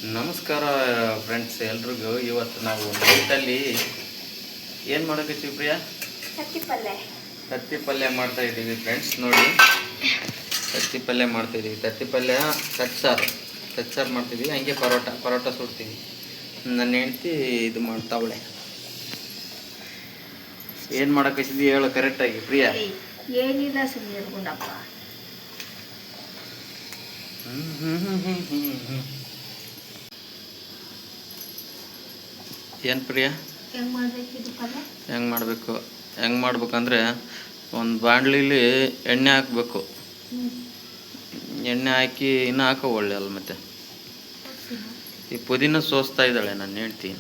ನಮಸ್ಕಾರ ಫ್ರೆಂಡ್ಸ್ ಎಲ್ರಿಗೂ. ಇವತ್ತು ನಾವು ನೈಟಲ್ಲಿ ಏನು ಮಾಡೋಕತ್ತೀವಿ ಪ್ರಿಯಾ? ತತ್ತಿ ಪಲ್ಯ ಮಾಡ್ತಾ ಇದ್ದೀವಿ ಫ್ರೆಂಡ್ಸ್. ನೋಡಿ, ತತ್ತಿ ಪಲ್ಯ ಮಾಡ್ತಾಯಿದ್ದೀವಿ. ತತ್ತಿ ಪಲ್ಯ ಕಚ್ಚಾರು ಮಾಡ್ತಿದ್ದೀವಿ. ಹಂಗೆ ಪರೋಟ ಸುಡ್ತೀವಿ. ನನ್ನ ಹೆಂಡ್ತಿ ಇದು ಮಾಡ್ತಾವಳೆ. ಏನು ಮಾಡೋಕತ್ತಿದ್ವಿ ಹೇಳು ಕರೆಕ್ಟಾಗಿ ಪ್ರಿಯಾ? ಏನಿಲ್ಲ, ಸುಮ್ಮನೆ ಇರ್ಕೊಂಡಪ್ಪ. ಏನು ಪ್ರಿಯಾ? ಹೆಂಗೆ ಮಾಡ್ಬೇಕಂದ್ರೆ ಒಂದು ಬಾಣಲಿಲಿ ಎಣ್ಣೆ ಹಾಕಬೇಕು. ಎಣ್ಣೆ ಹಾಕಿ ಇನ್ನೂ ಹಾಕೋ ಒಳ್ಳೆ ಅಲ್ಲ. ಮತ್ತು ಈ ಪುದೀನ ಸೋಸ್ತಾ ಇದ್ದಾಳೆ ನನ್ನ ಹೆಂಡ್ತಿ.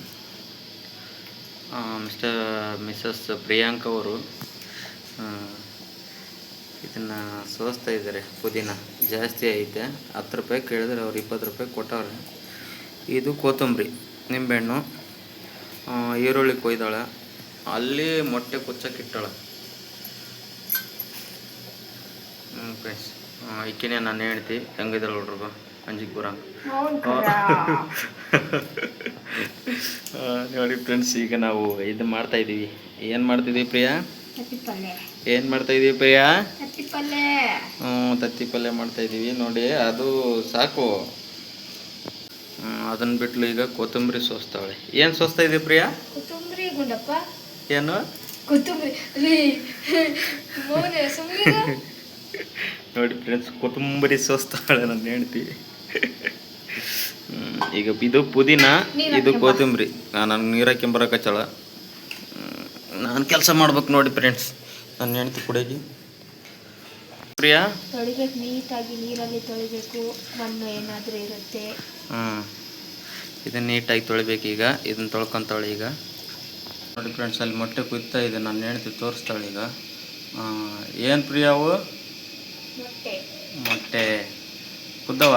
ಮಿಸಸ್ ಪ್ರಿಯಾಂಕ ಅವರು ಇದನ್ನು ಸೋಸ್ತಾ ಇದ್ದಾರೆ. ಪುದೀನ ಜಾಸ್ತಿ ಐತೆ. 10 ರೂಪಾಯಿ ಕೇಳಿದ್ರೆ ಅವ್ರು 20 ರೂಪಾಯಿ ಕೊಟ್ಟವ್ರೆ. ಇದು ಕೊತ್ತಂಬರಿ, ನಿಂಬೆಹಣ್ಣು, ಈರುಳ್ಳಿ ಕೊಯ್ದಾಳೆ. ಅಲ್ಲಿ ಮೊಟ್ಟೆ ಕುಚ್ಚಕ್ಕಿಟ್ಟಾಳೆ. ಫ್ರೆಂಡ್ಸ್, ಈಕಿನೇ ನಾನು ಹೇಳ್ತಿ ಹೆಂಗಿದ್ದಾಳೆ ನೋಡ್ರಿಗ ಅಂಜಿಗೆ ಬರಂಗ ನೋಡಿ ಫ್ರೆಂಡ್ಸ್. ಈಗ ನಾವು ಇದು ಮಾಡ್ತಾಯಿದ್ದೀವಿ. ಏನು ಮಾಡ್ತಿದ್ದೀವಿ ಪ್ರಿಯಾ? ಏನು ಮಾಡ್ತಾಯಿದ್ದೀವಿ ಪ್ರಿಯಾ? ತತ್ತಿ ಪಲ್ಯ ಮಾಡ್ತಾಯಿದ್ದೀವಿ. ನೋಡಿ, ಅದು ಸಾಕು. ಅದನ್ನು ಬಿಟ್ಲು ಈಗ ಕೊತ್ತಂಬರಿ ಸೋಸ್ತಾವಳೆ. ಏನು ಸೋಸ್ತಾ ಇದೀವಿ ಪ್ರಿಯಾ? ಕೊತ್ತಂಬರಿ ಗುಂಡಪ್ಪ. ಏನು ಕೊತ್ತಂಬರಿ? ನೋಡಿ ಫ್ರೆಂಡ್ಸ್, ಕೊತ್ತಂಬರಿ ಸೋಸ್ತಾವಳೆ ನನ್ನ ಹೇಳ್ತೀವಿ. ಈಗ ಇದು ಪುದೀನ, ಇದು ಕೊತ್ತಂಬರಿ. ನನಗೆ ನೀರಕ್ಕೆ ಬರೋಕಚ್ಚಳ. ನಾನು ಕೆಲಸ ಮಾಡ್ಬೇಕು ನೋಡಿ ಫ್ರೆಂಡ್ಸ್. ನನ್ನ ಹೆಂಡ್ತಿ ಕುಡಿಯೋಗಿ ಪ್ರಿಯಾ ತೊಳಿಬೇಕು ನೀಟಾಗಿ. ನೀರಲ್ಲಿ ತೊಳಿಬೇಕು, ಮಣ್ಣು ಏನಾದರೂ ಇರುತ್ತೆ. ಇದನ್ನು ನೀಟಾಗಿ ತೊಳಿಬೇಕು. ಈಗ ಇದನ್ನು ತೊಳ್ಕೊತಾಳೆ. ಈಗ ನೋಡಿ ಫ್ರೆಂಡ್ಸ್, ಅಲ್ಲಿ ಮೊಟ್ಟೆ ಕುಯ್ತಾ ಇದೆ. ನನ್ನ ಹೆಂಡ್ತಿ ತೋರಿಸ್ತಾಳೆ ಈಗ. ಏನು ಪ್ರಿಯಾವು? ಮೊಟ್ಟೆ ಕುದ್ದವ?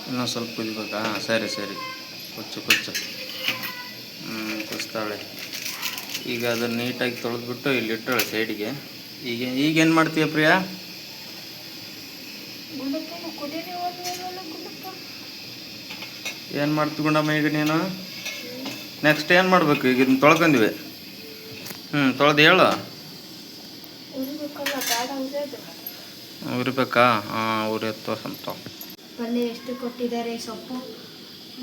ಇನ್ನೂ ಸ್ವಲ್ಪ ಕುದಿಬೇಕಾ? ಸರಿ ಕುಚ್ಚು ಕುಚ್ತಾಳೆ. ಈಗ ಅದನ್ನು ನೀಟಾಗಿ ತೊಳೆದ್ಬಿಟ್ಟು ಇಲ್ಲಿ ಇಟ್ಟಾಳೆ ಸೈಡಿಗೆ. ಈಗೇನು ಮಾಡ್ತೀಯ ಪ್ರಿಯಾ? ಏನು ಮಾಡ್ತೀವಿ ಈಗ ನೀನು? ನೆಕ್ಸ್ಟ್ ಏನು ಮಾಡಬೇಕು? ಈಗ ಇದನ್ನ ತೊಳ್ಕೊಂಡ್ವಿ. ತೊಳೆದು ಹೇಳು. ಉರಿಬೇಕಾ? ಉರಿ ತೋರ್ಸಂತ. ಪಲ್ಯ ಎಷ್ಟು ಕೊಟ್ಟಿದ್ದಾರೆ. ಸೊಪ್ಪು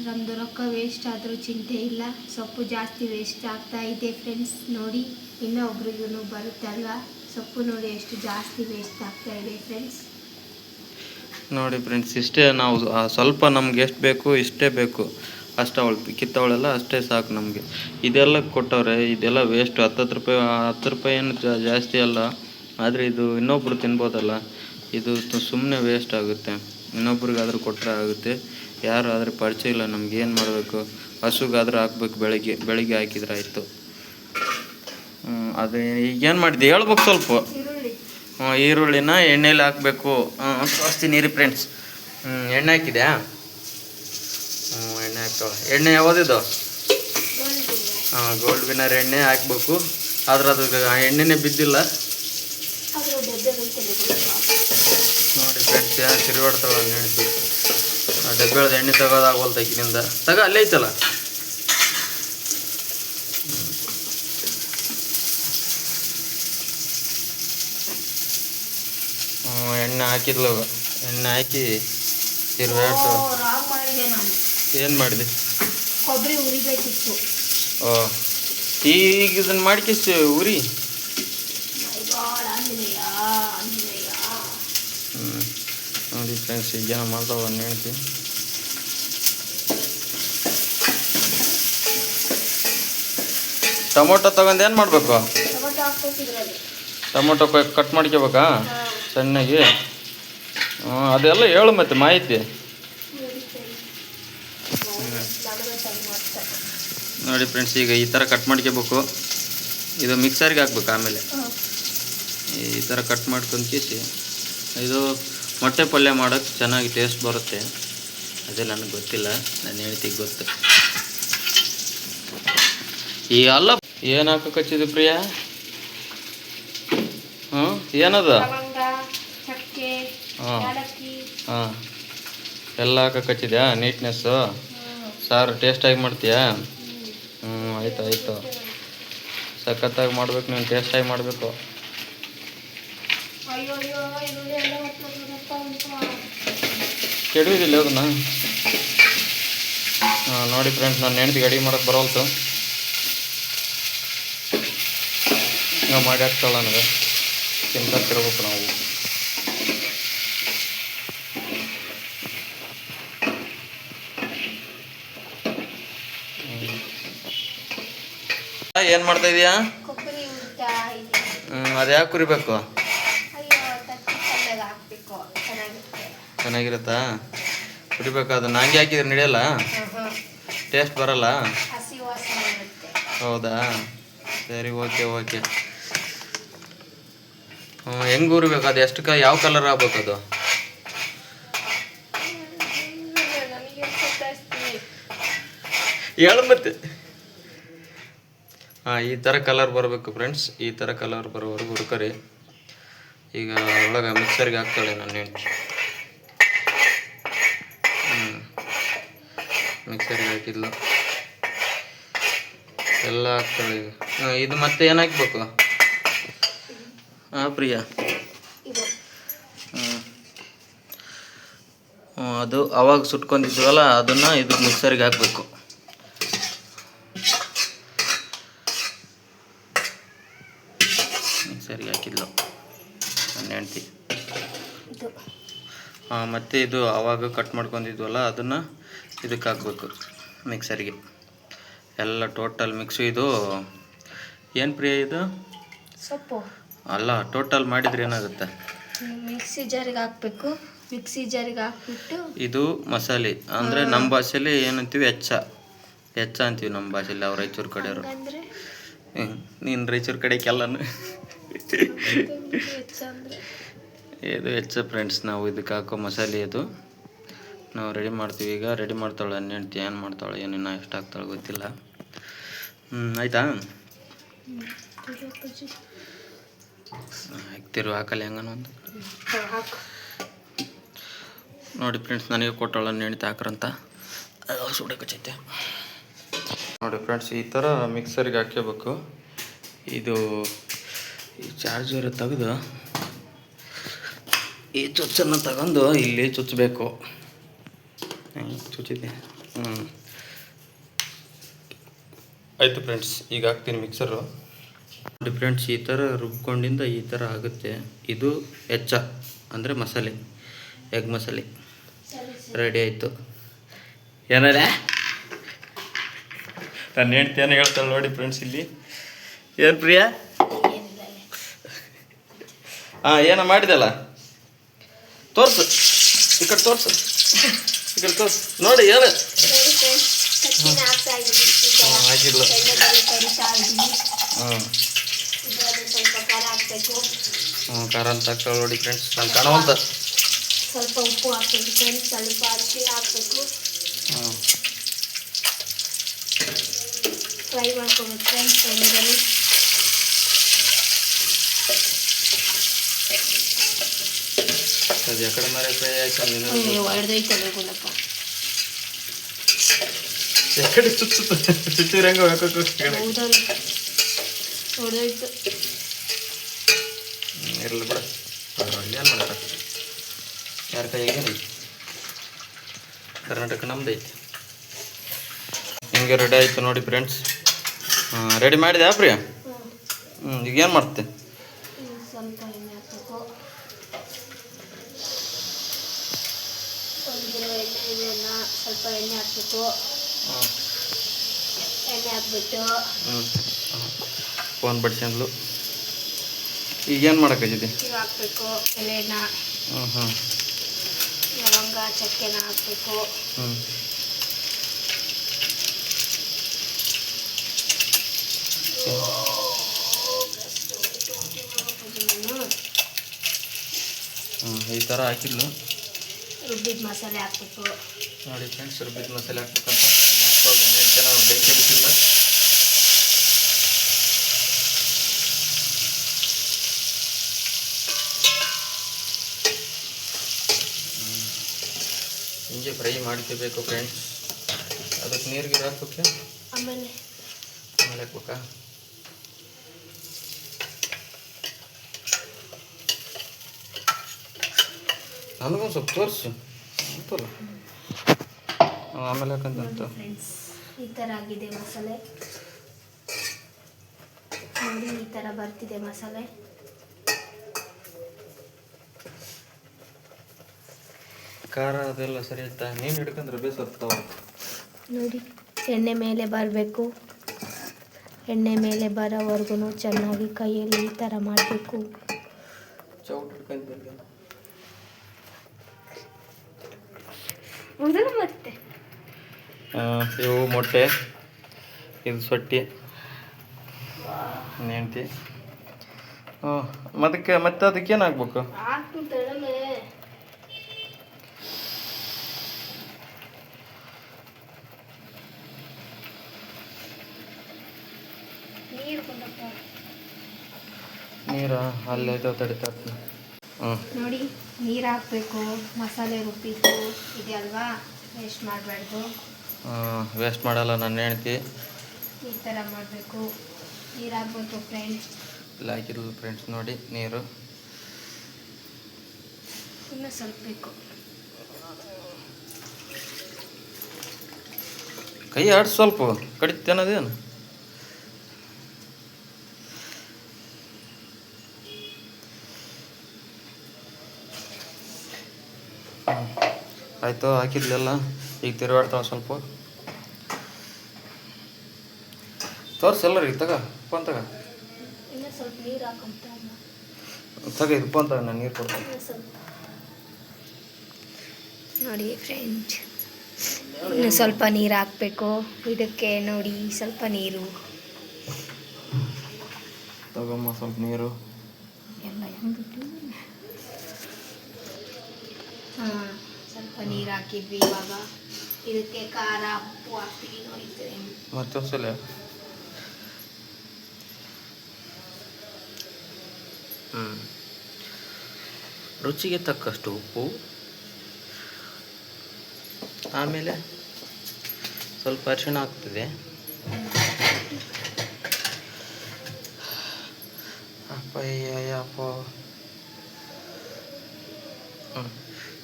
ನಮ್ಮದು ರೊಕ್ಕ ವೇಸ್ಟ್ ಆದರೂ ಚಿಂತೆ ಇಲ್ಲ. ಸೊಪ್ಪು ಜಾಸ್ತಿ ವೇಸ್ಟ್ ಆಗ್ತಾ ಇದೆ ಫ್ರೆಂಡ್ಸ್. ನೋಡಿ, ಇನ್ನೊಬ್ರಿಗೂ ಬರುತ್ತಲ್ವ. ಸೊಪ್ಪು ನೋಡಿ ಎಷ್ಟು ಜಾಸ್ತಿ ವೇಸ್ಟ್ ಆಗ್ತಾ ಇದೆ ಫ್ರೆಂಡ್ಸ್. ನೋಡಿ ಫ್ರೆಂಡ್ಸ್, ಇಷ್ಟೇ. ನಾವು ಸ್ವಲ್ಪ ನಮ್ಗೆ ಎಷ್ಟು ಬೇಕು ಇಷ್ಟೇ ಬೇಕು. ಅಷ್ಟು ಅವಳು ಕಿತ್ತವಳೆಲ್ಲ ಅಷ್ಟೇ ಸಾಕು ನಮಗೆ. ಇದೆಲ್ಲ ಕೊಟ್ಟವ್ರೆ, ಇದೆಲ್ಲ ವೇಸ್ಟ್. 10 ರೂಪಾಯಿ ಏನು ಜಾಸ್ತಿ ಅಲ್ಲ. ಆದರೆ ಇದು ಇನ್ನೊಬ್ರು ತಿನ್ಬೋದಲ್ಲ. ಇದು ಸುಮ್ಮನೆ ವೇಸ್ಟ್ ಆಗುತ್ತೆ. ಇನ್ನೊಬ್ರಿಗಾದ್ರೂ ಕೊಟ್ಟರೆ ಆಗುತ್ತೆ. ಯಾರು ಆದರೆ ಪರಿಚಯ ಇಲ್ಲ ನಮ್ಗೆ. ಏನು ಮಾಡಬೇಕು? ಹಸುಗಾದ್ರೂ ಹಾಕ್ಬೇಕು. ಬೆಳಿಗ್ಗೆ ಹಾಕಿದ್ರೆ ಆಯಿತು. ಅದು ಈಗೇನು ಮಾಡಿದೆ ಹೇಳ್ಬೇಕು ಸ್ವಲ್ಪ. ಈರುಳ್ಳಿನ ಎಣ್ಣೆಲಿ ಹಾಕಬೇಕು. ತೋರಿಸ್ತೀನಿ ನೀರಿ ಫ್ರೆಂಡ್ಸ್. ಎಣ್ಣೆ ಹಾಕಿದ್ಯಾ? ಎಣ್ಣೆ ಹಾಕ್ತಾವೆ. ಎಣ್ಣೆ ಯಾವುದಿದು? ಗೋಲ್ಡ್ ವಿನ್ನರ್ ಎಣ್ಣೆ ಹಾಕ್ಬೇಕು. ಆದ್ರೆ ಅದು ಎಣ್ಣೆನೇ ಬಿದ್ದಿಲ್ಲ ನೋಡಿ ಫ್ರೆಂಡ್ಸ್. ಯಾರು ತಿರುಗಾಡ್ತಾಳೆ ಅಂತ ಹೇಳ್ತಿ. ಡಬ್ಬೆಳ್ದು ಎಣ್ಣೆ ತೆಗೋದಾಗೋಲ್ತ ಈಗಿನಿಂದ. ಅಲ್ಲೇ ಐತಲ್ಲ. ಎಣ್ಣೆ ಹಾಕಿದ್ಲು. ಎಣ್ಣೆ ಹಾಕಿ ತಿರುಗಾಡ್ತು. ಏನು ಮಾಡಿದೆ? ಕೊಬ್ಬರಿ ಉರಿಬೇಕಿತ್ತು. ಈಗ ಇದನ್ನು ಮಾಡ್ಕಿಸಿ ಉರಿ. ನೋಡಿ ಫ್ರೆಂಡ್ಸ್, ಈಗೇನೋ ಮಾಡ್ತಾವ ಅಂತ ಹೇಳ್ತಿ. ಟೊಮೊಟೊ ತಗೊಂಡು ಏನು ಮಾಡಬೇಕು? ಟೊಮೊಟೊ ಕಟ್ ಮಾಡ್ಕೋಬೇಕಾ ಸಣ್ಣಗೆ? ಅದೆಲ್ಲ ಹೇಳು ಮತ್ತೆ ಮಾಹಿತಿ. ನೋಡಿ ಫ್ರೆಂಡ್ಸ್, ಈಗ ಈ ಥರ ಕಟ್ ಮಾಡ್ಕೋಬೇಕು. ಇದು ಮಿಕ್ಸರ್ಗೆ ಹಾಕ್ಬೇಕು. ಆಮೇಲೆ ಈ ಥರ ಕಟ್ ಮಾಡ್ಕೊಂಡ್ಕೇಸಿ ಇದು ಮೊಟ್ಟೆ ಪಲ್ಯ ಮಾಡೋಕ್ಕೆ ಚೆನ್ನಾಗಿ ಟೇಸ್ಟ್ ಬರುತ್ತೆ. ಅದೇ ನನಗೆ ಗೊತ್ತಿಲ್ಲ, ನಾನು ಹೇಳ್ತಿಗೆ ಗೊತ್ತು. ಈ ಅಲ್ಲ ಏನು ಹಾಕಕ್ಕೆ ಪ್ರಿಯಾ? ಏನದ? ಹಾಂ ಎಲ್ಲ ಹಾಕಕ್ಕಿದ್ಯಾ ನೀಟ್ನೆಸ್ಸು? ಸಾರು ಟೇಸ್ಟಾಗಿ ಮಾಡ್ತೀಯಾ? ಆಯ್ತು ಆಯಿತು. ಸಖತ್ತಾಗಿ ಮಾಡ್ಬೇಕು, ನೀನು ಟೇಸ್ಟಾಗಿ ಮಾಡಬೇಕು. ಕೆಡುವುದಿಲ್ಲ ಅದನ್ನು. ನೋಡಿ ಫ್ರೆಂಡ್ಸ್, ನಾನು ಹೆಂಡ್ತಿಗೆ ಅಡುಗೆ ಮಾಡೋಕ್ಕೆ ಬರೋಲ್ತು. ಹಿಂಗೆ ಮಾಡಿ ಹಾಕ್ತಾಳೆ ನನಗೆ. ತಿನ್ಕೊಂತಿರ್ಬೇಕು ನಾವು. ಏನು ಮಾಡ್ತಾ ಇದೀಯಾ? ಅದು ಯಾಕೆ ಕುರಿಬೇಕು? ಚೆನ್ನಾಗಿರುತ್ತಾ? ಕುರಿಬೇಕು. ಅದನ್ನ ಹಂಗೆ ಹಾಕಿದ್ರೆ ನಡೆಯಲ್ಲ, ಟೇಸ್ಟ್ ಬರಲ್ಲ. ಹೌದಾ, ಸರಿ, ಓಕೆ ಓಕೆ. ಹೆಂಗೆ ಉರಿಬೇಕು? ಅದು ಎಷ್ಟು ಯಾವ ಕಲರ್ ಆಗ್ಬೇಕು ಅದು? ಹೇಳು ಮತ್ತೆ. ಈ ಥರ ಕಲರ್ ಬರಬೇಕು ಫ್ರೆಂಡ್ಸ್. ಈ ಥರ ಕಲರ್ ಬರೋವರೆಗೂ ಹುರ್ಕರಿ. ಈಗ ಒಳಗೆ ಮಿಕ್ಸರ್ಗೆ ಹಾಕ್ತಾಳೆ ನನ್ನ ಹೆಂಡ್ತಿ. ಮಿಕ್ಸರ್ಗೆ ಹಾಕಿದ್ಲು, ಎಲ್ಲ ಹಾಕ್ತಾಳೆ ಈಗ. ಇದು ಮತ್ತೆ ಏನು ಹಾಕ್ಬೇಕು? ಪ್ರಿಯಾ, ಅದು ಅವಾಗ ಸುಟ್ಕೊಂಡಿದ್ವಲ್ಲ, ಅದನ್ನು ಇದು ಮಿಕ್ಸರ್ಗೆ ಹಾಕಬೇಕು. ಮಿಕ್ಸರ್ಗೆ ಹಾಕಿದ್ಲು ನನ್ನ ಹೆಂಡ್ತಿ. ಮತ್ತು ಇದು ಆವಾಗ ಕಟ್ ಮಾಡ್ಕೊಂಡಿದ್ವಲ್ಲ, ಅದನ್ನು ಇದಕ್ಕೆ ಹಾಕ್ಬೇಕು, ಮಿಕ್ಸರಿಗೆ. ಎಲ್ಲ ಟೋಟಲ್ ಮಿಕ್ಸು. ಇದು ಏನು ಪ್ರಿಯ ಇದು? ಸೊಪ್ಪು ಅಲ್ಲ, ಟೋಟಲ್ ಮಾಡಿದ್ರೆ ಏನಾಗುತ್ತೆ? ಮಿಕ್ಸಿ ಜಾರಿಗೆ ಹಾಕಬೇಕು. ಮಿಕ್ಸಿ ಜಾರಿಗೆ ಹಾಕ್ಬಿಟ್ಟು ಇದು ಮಸಾಲೆ ಅಂದರೆ ನಮ್ಮ ಭಾಷೆಯಲ್ಲಿ ಏನಂತೀವಿ? ಹೆಚ್ಚ ಅಂತೀವಿ ನಮ್ಮ ಭಾಷೆಯಲ್ಲಿ. ಅವ್ರು ರಾಯಚೂರು ಕಡೆಯವರು. ನೀನು ರಾಯಚೂರು ಕಡೆಗೆಲ್ಲನು ಇದು ಹೆಚ್ಚ ಫ್ರೆಂಡ್ಸ್. ನಾವು ಇದಕ್ಕೆ ಹಾಕೋ ಮಸಾಲೆ ಇದು ನಾವು ರೆಡಿ ಮಾಡ್ತೀವಿ. ಈಗ ರೆಡಿ ಮಾಡ್ತಾಳೆ ನನ್ನ ಹೆಂಡ್ತಿ. ಏನು ಮಾಡ್ತಾಳೆ ಏನಿನ್ನ ಎಷ್ಟು ಹಾಕ್ತಾಳೆ ಗೊತ್ತಿಲ್ಲ. ಆಯಿತಾ? ಹಾಕ್ತಿರು, ಹಾಕಲ್ಲ ಹೆಂಗನ ಒಂದು. ನೋಡಿ ಫ್ರೆಂಡ್ಸ್, ನನಗೆ ಕೊಟ್ಟಳ ನನ್ನ ಹೆಂಡ್ತಿ ಹಾಕ್ರಂತ ಸುಡಕಚ್ಚೈತೆ. ನೋಡಿ ಫ್ರೆಂಡ್ಸ್, ಈ ಥರ ಮಿಕ್ಸರ್ಗೆ ಹಾಕ್ಕೋಬೇಕು. ಇದು ಈ ಚಾರ್ಜರ್ ತೆಗೆದು ಈ ಚುಚ್ಚನ್ನು ತಗೊಂಡು ಇಲ್ಲಿ ಚುಚ್ಚಬೇಕು. ಚುಚ್ಚಿದ್ದೆ. ಆಯಿತು ಫ್ರೆಂಡ್ಸ್, ಈಗ ಹಾಕ್ತೀನಿ ಮಿಕ್ಸರು. ನೋಡಿ ಫ್ರೆಂಡ್ಸ್, ಈ ಥರ ರುಬ್ಕೊಂಡಿಂದ ಈ ಥರ ಆಗುತ್ತೆ. ಇದು ಹೆಚ್ಚ ಅಂದರೆ ಮಸಾಲೆ, ಎಗ್ ಮಸಾಲೆ ರೆಡಿ ಆಯಿತು. ಏನಾರೆ ನನ್ನ ಹೆಂಡ್ತಿ ಏನೋ ಹೇಳ್ತಾಳೆ ನೋಡಿ ಫ್ರೆಂಡ್ಸ್ ಇಲ್ಲಿ. ಏನು ಪ್ರಿಯಾ? ಏನೋ ಮಾಡಿದಲ್ಲ, ತೋರ್ಸು ಈ ಕಡೆ, ತೋರ್ಸು ಈ ಕಡೆ, ತೋರ್ಸು ನೋಡಿ. ಹೇಳು. ಆಗಿಲ್ಲ. ಖಾರ ಅಂತ ಹಾಕ್ತಾಳೆ ನೋಡಿ ಫ್ರೆಂಡ್ಸ್. ನಾನು ಕಾಣುವಂತ ಸ್ವಲ್ಪ ಉಪ್ಪು ಹಾಕ್ಬೇಕು ಫ್ರೆಂಡ್ಸ್, ಸ್ವಲ್ಪ ಅರಿಶಿನ ಹಾಕ್ಬೇಕು. ಫ್ರೈ ಮಾಡ್ಕೋಬೇಕು ಫ್ರೆಂಡ್ಸ್ ಎಣ್ಣೆಯಲ್ಲಿ. ಅದು ಯಾಕಡೆ ಮಾರೆ ಫ್ರೈ ಆಯ್ತು? ಹೊಡೆದೈತಲ್ಲ ಗುಣಪ್ಪ, ಯಾಕಡೆ ಚುಚ್ಚಿದ್ರೆ ಹೆಂಗೆ ಹಾಕೋದು? ಹೌದಲ್ಲ, ಹೊಡೆದೈತು. ಇರಲಿ ಬಿಡ, ಏನು ಮಾಡ್ಯಾರ? ಯಾರ ಕೈಯಾಗೇನು? ಕರ್ನಾಟಕ ನಮ್ದು ಐತಿ. ಹಿಂಗೆ ರೆಡಿ ಆಯಿತು ನೋಡಿ ಫ್ರೆಂಡ್ಸ್. ರೆಡಿ ಮಾಡಿದೆ ಪ್ರಿಯ? ಈಗ ಏನು ಮಾಡ್ತೆ? ಸ್ವಲ್ಪ ಎಣ್ಣೆ ಹಾಕಬೇಕು. ಸ್ವಲ್ಪ ಎಣ್ಣೆ ಹಾಕಬೇಕು. ಎಣ್ಣೆ ಹಾಕ್ಬಿಟ್ಟು ಫೋನ್ ಬಡ್ಸಂದ್ಲು. ಈಗೇನು ಮಾಡೋಕ್ಕಾಗಿದೆ? ಇವು ಹಾಕ್ಬೇಕು, ಎಲೆನ, ಲವಂಗ, ಚಕ್ಕೆನ ಹಾಕ್ಬೇಕು. ಈ ಥರ ಹಾಕಿದ್ಲು. ರುಬ್ಬಿದ ಮಸಾಲೆ ಹಾಕ್ಬೇಕು ನೋಡಿ ಫ್ರೆಂಡ್ಸ್. ರುಬ್ಬಿದ ಮಸಾಲೆ ಹಾಕ್ಬೇಕಂತ ನಾವು ಬೆಂಕಿ ಬಿಟ್ಟಿಲ್ಲ. ಹಿಂಗೆ ಫ್ರೈ ಮಾಡ್ಕೋಬೇಕು ಫ್ರೆಂಡ್ಸ್. ಅದಕ್ಕೆ ನೀರಿಗೆ ಹಾಕ್ಬೇಕು, ಆಮೇಲೆ ಹಾಕ್ಬೇಕಾ? ನನಗೊಂದು ಸ್ವಲ್ಪ ತೋರಿಸು ಅಂತಲ್ಲ, ಆಮೇಲೆ ಯಾಕಂತ. ಫ್ರೆಂಡ್ಸ್ ಈ ಥರ ಆಗಿದೆ ಮಸಾಲೆ ನೋಡಿ, ಈ ಥರ ಬರ್ತಿದೆ ಮಸಾಲೆ. ಖಾರ ಅದೆಲ್ಲ ಸರಿ ಆಯ್ತಾ? ನೀನು ಹಿಡ್ಕೊಂಡ್ರೆ ಬೇಸರ್ತಾವ ನೋಡಿ. ಎಣ್ಣೆ ಮೇಲೆ ಬರಬೇಕು, ಎಣ್ಣೆ ಮೇಲೆ ಬರೋವರೆಗೂ ಚೆನ್ನಾಗಿ ಕೈಯಲ್ಲಿ ಈ ಥರ ಮಾಡಬೇಕು. ಚೌಟ್ ಹಿಡ್ಕೊಂಡ್ರೆ ಮತ್ತೆ ಇವು ಮೊಟ್ಟೆ, ಇದು ಸೊಟ್ಟಿ ನೆಂಟಿ. ಮತ್ತೆ ಅದಕ್ಕೇನು ಹಾಕ್ಬೇಕು? ನೀರ ಅಲ್ಲೇ ತಡಿತಾ. ನೋಡಿ, ನೀರು ಹಾಕಬೇಕು, ಮಸಾಲೆ ರುಬ್ಬಿದ್ದು ಇದೆ ಅಲ್ವಾ, ವೇಸ್ಟ್ ಮಾಡಬಾರ್ದು. ವೇಸ್ಟ್ ಮಾಡಲ್ಲ ನನ್ನ ಹೆಂಡ್ತಿ. ಈ ಥರ ಮಾಡಬೇಕು, ನೀರು ಹಾಕ್ಬೇಕು ಫ್ರೆಂಡ್ಸ್. ಇಲ್ಲ ಹಾಕಿರಲ್ಲ ಫ್ರೆಂಡ್ಸ್, ನೋಡಿ ನೀರು ಇನ್ನೂ ಸ್ವಲ್ಪ ಬೇಕು. ಕೈ ಆಡ್ಸಿ ಸ್ವಲ್ಪ ಕಡಿತೇನದೇನು? ಆಯಿತು, ಹಾಕಿದ್ಲೆಲ್ಲ ಈಗ ತಿರುಗಾಡ್ತಾವ ಸ್ವಲ್ಪ. ತೋರಿಸೆಲ್ಲರಿಗೆ ತಗ ಫೋನ್ ತಗ. ಇನ್ನೂ ಸ್ವಲ್ಪ ನೀರು ಹಾಕೊಂತ ಇದು ಫೋನ್ ತಗ, ನಾನು ನೀರು ಕೊಡ್ತೀನಿ. ಸ್ವಲ್ಪ ನೋಡಿ ಫ್ರೆಂಡ್, ಇನ್ನು ಸ್ವಲ್ಪ ನೀರು ಹಾಕಬೇಕು ಇದಕ್ಕೆ. ನೋಡಿ ಸ್ವಲ್ಪ ನೀರು ತಗೊಮ್ಮ, ಸ್ವಲ್ಪ ನೀರು ಎಲ್ಲ ಹೆಂಗಿಟ್ಟು. ಹಾಂ, ಸ್ವಲ್ಪ ನೀರು ಹಾಕಿದ್ವಿ. ಇವಾಗ ಇದಕ್ಕೆ ಖಾರ ಉಪ್ಪು ಹಾಕ್ತೀವಿ. ನೋಡಿ ಮತ್ತೊಂದ್ಸಲ ರುಚಿಗೆ ತಕ್ಕಷ್ಟು ಉಪ್ಪು, ಆಮೇಲೆ ಸ್ವಲ್ಪ ಅರಿಶಿಣ ಆಗ್ತದೆ.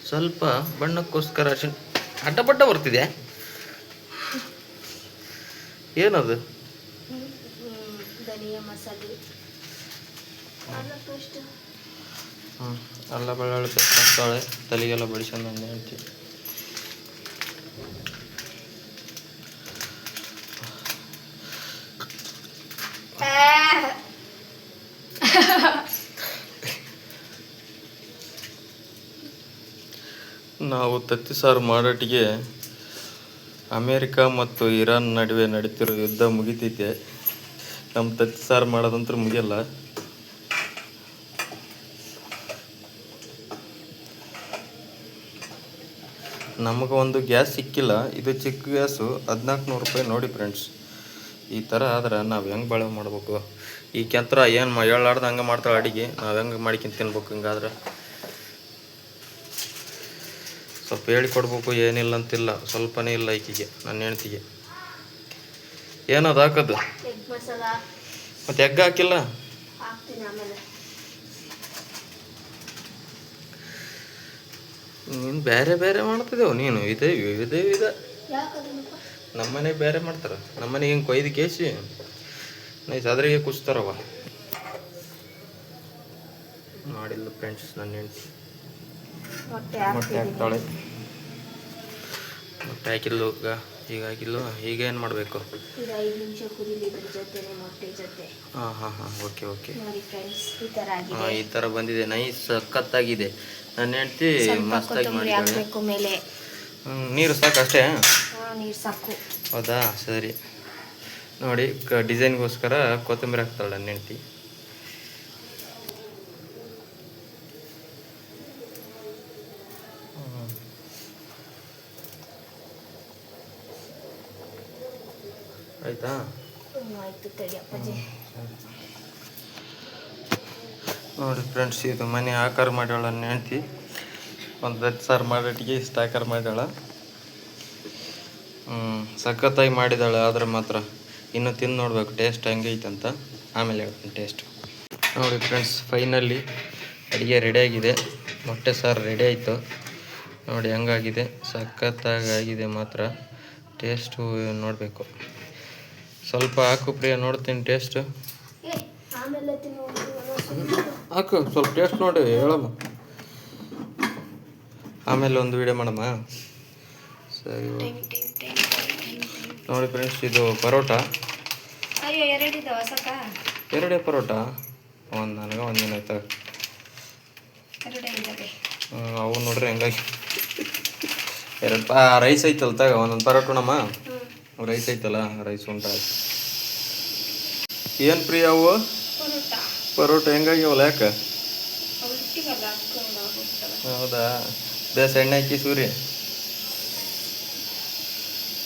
ಸ್ವಲ್ಪ ಬಣ್ಣಕ್ಕೋಸ್ಕರ ಅರಿಶಿಣ ಅಡ್ಡಪಡ್ಡ ಬರ್ತಿದೆ. ಏನದು? ಧನಿಯಾ ಮಸಾಲೆ, ಅಲ್ಲ ಬೆಳ್ಳುಳ್ಳಿ ಪೇಸ್ಟ್ ಹಾಕ್ತಾಳೆ, ತಲೆಗೆಲ್ಲ ಬಡಿಸ್ಕೊಂಡು ಅಂದೆ ಹೇಳ್ತೀವಿ. ನಾವು ತತ್ತಿ ಸಾರು ಮಾಡೋಟಿಗೆ ಅಮೇರಿಕಾ ಮತ್ತು ಇರಾನ್ ನಡುವೆ ನಡೀತಿರೋ ಯುದ್ಧ ಮುಗಿತೈತೆ. ನಮ್ಮ ತತ್ತಿ ಸಾರು ಮಾಡೋದಂತೂ ಮುಗಿಯಲ್ಲ. ನಮಗೆ ಒಂದು ಗ್ಯಾಸ್ ಸಿಕ್ಕಿಲ್ಲ. ಇದು ಚಿಕ್ಕ ಗ್ಯಾಸು, 1400 ರೂಪಾಯಿ. ನೋಡಿ ಫ್ರೆಂಡ್ಸ್, ಈ ಥರ ಆದ್ರೆ ನಾವು ಹೆಂಗೆ ಬಾಳೆ ಮಾಡ್ಬೇಕು? ಈ ಕೆಂತ್ರ ಏನು ಹೇಳಾರ್ದು ಹಂಗೆ ಮಾಡ್ತಾಳೆ ಅಡುಗೆ. ನಾವು ಹೆಂಗೆ ಮಾಡ್ಕೊಂಡು ತಿನ್ಬೇಕು? ಹಿಂಗಾದ್ರೆ ಸ್ವಲ್ಪ ಹೇಳಿಕೊಡ್ಬೇಕು. ಏನಿಲ್ಲ ಅಂತಿಲ್ಲ, ಸ್ವಲ್ಪನೇ ಇಲ್ಲ ಈಕಿಗೆ, ನನ್ನ ಹೆಂಡ್ತಿಗೆ. ಏನದು ಹಾಕೋದು? ಮತ್ತು ಎಗ್ ಹಾಕಿಲ್ಲ? ನೀನು ಬೇರೆ ಬೇರೆ ಮಾಡ್ತಿದ್ದೇವು ನೀನು. ಇದೇ ನಮ್ಮನೆ ಬೇರೆ ಮಾಡ್ತಾರೆ. ನಮ್ಮನೆಗೆ ಹಿಂಗೆ ಕೊಯ್ದು ಕೇಸಿ ನೈಸ್ ಅದ್ರಿಗೆ ಕುಚ್ತಾರವ. ಮಾಡಿಲ್ಲ ಫ್ರೆಂಡ್ಸ್, ನನ್ನ ಹೆಂಡ್ತಿ ಮೊಟ್ಟೆ ಹಾಕ್ತಾಳೆ. ಮೊಟ್ಟೆ ಹಾಕಿಲ್ಲು, ಈಗ ಹಾಕಿಲ್ಲು. ಈಗ ಏನು ಮಾಡಬೇಕು? ಹಾಂ, ಓಕೆ. ಈ ಥರ ಬಂದಿದೆ, ನೈಸ್ ಸಖತ್ತಾಗಿದೆ. ನನ್ನ ಹೆಂಡ್ತಿ ಮಸ್ತಾಗಿ ಮಾಡಿದ್ದಾಳೆ. ನೀರು ಸಾಕು ಅಷ್ಟೇ? ನೀರು ಸಾಕು. ಹೌದಾ, ಸರಿ. ನೋಡಿ, ಡಿಸೈನ್ಗೋಸ್ಕರ ಕೊತ್ತಂಬರಿ ಹಾಕ್ತಾಳೆ ನನ್ನ ಹೆಂಡ್ತಿ. ಆಯ್ತಾ? ಆಯ್ತು, ತಡಿ ಅಪ್ಪಾಜಿ. ನೋಡಿ ಫ್ರೆಂಡ್ಸ್, ಇದು ಮನೆ ಆಕಾರ ಮಾಡ್ಯಾಳ ನನ್ನ ಹೆಂಡ್ತಿ. ಒಂದು ವೆಜ್ ಸಾರು ಮಾಡೋಟ್ಟಿಗೆ ಇಷ್ಟು ಆಕಾರ ಮಾಡಿದಾಳ. ಸಖತ್ತಾಗಿ ಮಾಡಿದಾಳೆ. ಆದರೆ ಮಾತ್ರ ಇನ್ನು ತಿಂದು ನೋಡ್ಬೇಕು ಟೇಸ್ಟ್ ಹೆಂಗೆ ಐತಂತ, ಆಮೇಲೆ ಹೇಳ್ತೀನಿ ಟೇಸ್ಟ್. ನೋಡಿ ಫ್ರೆಂಡ್ಸ್, ಫೈನಲಿ ಅಡುಗೆ ರೆಡಿಯಾಗಿದೆ. ಮೊಟ್ಟೆ ಸಾರು ರೆಡಿ ಆಯಿತು. ನೋಡಿ ಹೆಂಗಾಗಿದೆ, ಸಖತ್ತಾಗಿ ಆಗಿದೆ ಮಾತ್ರ. ಟೇಸ್ಟು ನೋಡಬೇಕು. ಸ್ವಲ್ಪ ಹಾಕು ಪ್ರಿಯ, ನೋಡ್ತೀನಿ ಟೇಸ್ಟು. ಹಾಕು ಸ್ವಲ್ಪ ಟೇಸ್ಟ್ ನೋಡಿ ಹೇಳಮ್ಮ, ಆಮೇಲೆ ಒಂದು ವಿಡಿಯೋ ಮಾಡಮ್ಮ. ಸರಿ ನೋಡಿ ಫ್ರೆಂಡ್ಸ್, ಇದು ಪರೋಟ. ಎರಡೇ ಪರೋಟ, ಒಂದು ನನಗೆ ಒಂದಿನ ಆಯ್ತಾಗ. ಅವು ನೋಡ್ರಿ ಹೆಂಗಾಗಿ ಎರಡು ರೈಸ್ ಐತಲ್ಲ ತಗ, ಒಂದೊಂದು ಪರೋಟ ನಮ್ಮ ರೈಸ್ ಐತಲ್ಲ, ರೈಸ್ ಉಂಟಾಯ್ತು. ಏನು ಪ್ರಿಯ ಅವು ಪರೋಟ ಹೆಂಗಾಗ್ಯವಲ್ಲ? ಯಾಕೆ? ಹೌದಾ, ಬೇಸ್ ಎಣ್ಣೆ ಹಾಕಿ ಸೂರಿ.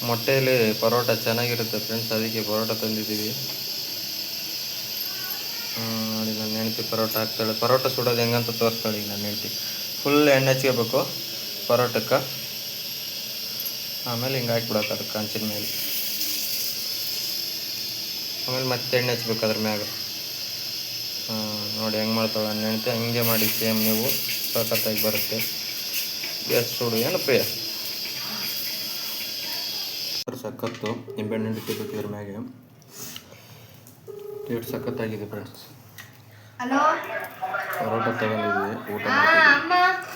ಮೊಟ್ಟೆಯಲ್ಲಿ ಪರೋಟ ಚೆನ್ನಾಗಿರುತ್ತೆ ಫ್ರೆಂಡ್ಸ್, ಅದಕ್ಕೆ ಪರೋಟ ತಂದಿದ್ದೀವಿ. ನೋಡಿ ನನ್ನ ಹೆಂಡ್ತಿ ಪರೋಟ ಹಾಕ್ತಾಳೆ. ಪರೋಟ ಸುಡೋದು ಹೆಂಗಂತ ತೋರಿಸ್ತಾಳೆ ಈಗ ನನ್ನ ಹೆಂಡ್ತಿ. ಫುಲ್ ಎಣ್ಣೆ ಹಚ್ಕೋಬೇಕು ಪರೋಟಕ್ಕೆ, ಆಮೇಲೆ ಹಿಂಗೆ ಹಾಕ್ಬಿಡೋಕೆ ಅದಕ್ಕೆ ಕಂಚಿನ ಮೇಲೆ, ಆಮೇಲೆ ಮತ್ತೆ ಎಣ್ಣೆ ಹಚ್ಬೇಕು ಅದ್ರ ಮ್ಯಾಗ. ನೋಡಿ ಹೆಂಗೆ ಮಾಡ್ತಾಳೆ ನನ್ನ ಹೆಂಡ್ತಿ, ಹಂಗೆ ಮಾಡಿ ಸೇಮ್ ನೀವು, ಸಖತ್ತಾಗಿ ಬರುತ್ತೆ. ಗ್ಯಾಸ್ ಸುಡು ಏನು ಪ್ರಿಯ? ಸಖತ್ತು ನಿಂಬೆಹಣ್ಣು ಇಟ್ಟಿದ್ದಕ್ಕೆ ಇದ್ರ ಮ್ಯಾಗೆ ಟೇಸ್ಟ್ ಸಖತ್ತಾಗಿದೆ ಫ್ರೆಂಡ್ಸ್. ಪರೋಟ ತಗೊಂಡಿದ್ವಿ, ಊಟ ಮಾಡ್ತಿದ್ವಿ.